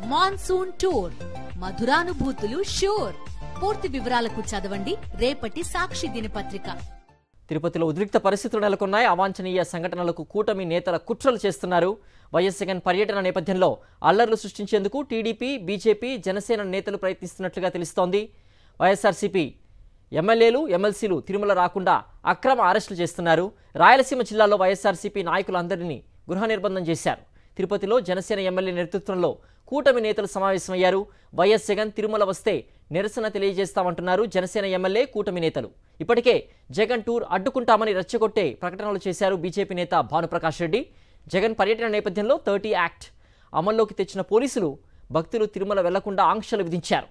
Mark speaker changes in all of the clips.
Speaker 1: Monsoon tour మధురానుభూతులు sure. పూర్తి వివరాలకు చదవండి రేపటి సాక్షి దినపత్రిక.
Speaker 2: తిరుపతిలో ఉద్రిక్త పరిస్థితులు నెలకొన్నాయి. అవాంఛనీయ సంఘటనలకు కూటమి నేతల కుట్రలు చేస్తున్నారు. వైఎస్ జగన్ పర్యటన నేపథ్యంలో అల్లర్లు సృష్టించేందుకు టీడీపీ, బీజేపీ, జనసేన నేతలు ప్రయత్నిస్తున్నట్లుగా తెలుస్తోంది. వైఎస్ఆర్సీపీ ఎమ్మెల్యేలు, ఎమ్మెల్సీలు తిరుమల రాకుండా అక్రమ అరెస్టులు చేస్తున్నారు. రాయలసీమ జిల్లాలో వైఎస్ఆర్సీపీ నాయకులందరినీ గృహ నిర్బంధం చేశారు. తిరుపతిలో జనసేన ఎమ్మెల్యే నేతృత్వంలో కూటమి నేతలు సమావేశమయ్యారు. వైఎస్ జగన్ తిరుమల వస్తే నిరసన తెలియజేస్తామంటున్నారు జనసేన ఎమ్మెల్యే, కూటమి నేతలు. ఇప్పటికే జగన్ టూర్ అడ్డుకుంటామని రెచ్చగొట్టే ప్రకటనలు చేశారు బీజేపీ నేత భానుప్రకాష్ రెడ్డి. జగన్ పర్యటన నేపథ్యంలో 30 యాక్ట్ అమల్లోకి తెచ్చిన పోలీసులు భక్తులు తిరుమల వెళ్లకుండా ఆంక్షలు విధించారు.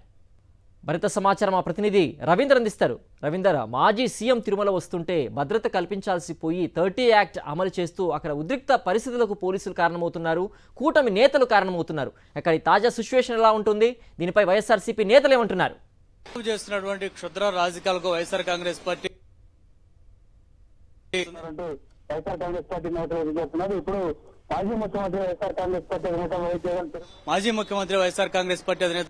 Speaker 2: మరింత సమాచారం మా ప్రతినిధి రవీందర్ అందిస్తారు. రవీందర్, మాజీ సీఎం తిరుమల వస్తుంటే భద్రత కల్పించాల్సి పోయి 30 యాక్ట్ అమలు చేస్తూ అక్కడ ఉద్రిక్త పరిస్థితులకు పోలీసులు కారణమవుతున్నారు, కూటమి నేతలు కారణమవుతున్నారు. అక్కడ తాజా సిచ్యువేషన్ ఎలా ఉంటుంది? దీనిపై వైఎస్ఆర్సీపీ నేతలు ఏమంటున్నారు?
Speaker 3: చేస్తున్నటువంటి క్షుద్ర రాజకీయాలకు వైఎస్ఆర్ కాంగ్రెస్ పార్టీ
Speaker 4: నేతలు చేస్తున్నారు. ఇప్పుడు మాజీ ముఖ్యమంత్రి వైఎస్ఆర్ కాంగ్రెస్ పార్టీ అధినేత
Speaker 3: మాజీ ముఖ్యమంత్రి వైఎస్ఆర్ కాంగ్రెస్ పార్టీ అధినేత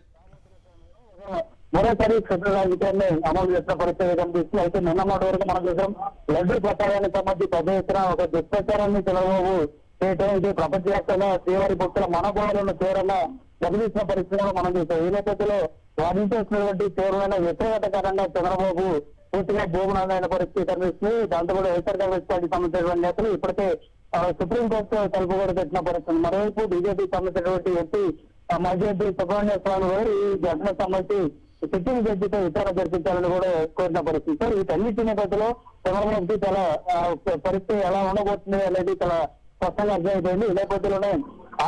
Speaker 4: మరోసారి క్షుద్ర రాజకీయాన్ని అమలు చేసిన పరిస్థితి కనిపిస్తుంది. అయితే నిన్న మాట వరకు మనం చూసాం, లడ్డూ ప్రచారానికి సంబంధించి పెద్ద ఎత్తున ఒక దుష్ప్రచారాన్ని చంద్రబాబు చేయటం, ఇది ప్రపంచవ్యాప్తంగా శ్రీవారి భక్తుల మనోభావాలను తీవ్రంగా దెబ్బతీసిన పరిస్థితులను మనం చూసాం. ఈ నేపథ్యంలో వాదించేసినటువంటి తీవ్రమైన వ్యతిరేకత కారణంగా చంద్రబాబు పూర్తిగా భూమనాదైన పరిస్థితి కనిపిస్తుంది. దాంతో కూడా వైఎస్ఆర్ కాంగ్రెస్ పార్టీకి సంబంధించినటువంటి నేతలు ఇప్పటికే సుప్రీంకోర్టు తలుపు కూడా పెట్టిన పరిస్థితి. మరోవైపు బీజేపీకి సంబంధించినటువంటి ఎంపీ మాజీ ఎంపీ సుబ్రహ్మణ్య స్వామి గారు ఈ ఘటనకు సంబంధించి సిట్టింగ్ జడ్జితో విచారణ జరిపించాలని కూడా కోరిన పరిస్థితి. సార్, వీటన్నిటి నేపథ్యంలో చంద్రబాబుకి చాలా పరిస్థితి ఎలా ఉండబోతుంది అనేది చాలా స్పష్టంగా అర్థమైపోయింది. ఈ నేపథ్యంలోనే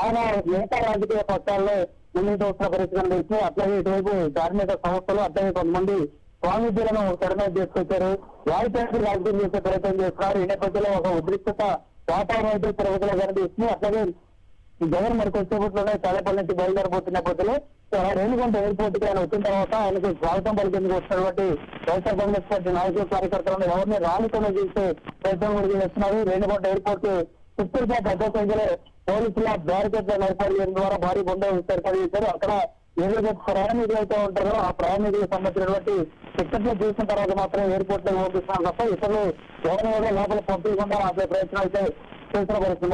Speaker 4: ఆయన మిగతా రాజకీయ పక్షాల్లో ముందుకు వస్తున్న పరిస్థితి కనిపిస్తుంది. అట్లాగే ఇటువైపు ధార్మిక సంస్థలు, అట్లాగే కొంతమంది స్వామీజీలను తెరమీద తీసుకొచ్చారు, వారిపై రాజకీయం చేసే ప్రయత్నం చేస్తున్నారు. ఈ నేపథ్యంలో ఒక ఉద్రిక్తత వాతావరణం అయితే తిరుగుతులో కనిపిస్తుంది. అట్లాగే జగన్ మరి కొద్దిసేపట్లోనే తాడేపల్లి నుంచి బయలుదేరబోతున్న నేపథ్యంలో రేణిగుంట ఎయిర్పోర్ట్ కి ఆయన వచ్చిన తర్వాత ఆయనకు స్వాగతం పలికేందుకు వస్తున్నటువంటి వైఎస్ఆర్ కాంగ్రెస్ పార్టీ నాయకులు, కార్యకర్తలను ఎవరిని రానితోనే చేసే ప్రయత్నం కూడా చేస్తున్నారు. రేణిగుంట ఎయిర్పోర్ట్ చుట్టూరుగా పెద్ద సంఖ్యలో పోలీసుల బ్యారికేడ్లను ఏర్పాటు చేయడం ద్వారా భారీ బందోబస్తు ఏర్పాటు చేశారు. అక్కడ ఏదైతే ప్రయాణికులు అయితే ఉంటారో ఆ ప్రయాణికులకు సంబంధించినటువంటి టికెట్లు చూసిన తర్వాత మాత్రమే ఎయిర్పోర్ట్ లో పంపిస్తున్నారు తప్ప ఇతరులు ఎవరైనా లోపల పంపించకుండా ఆపే ప్రయత్నం అయితే చేసిన పరిస్థితి.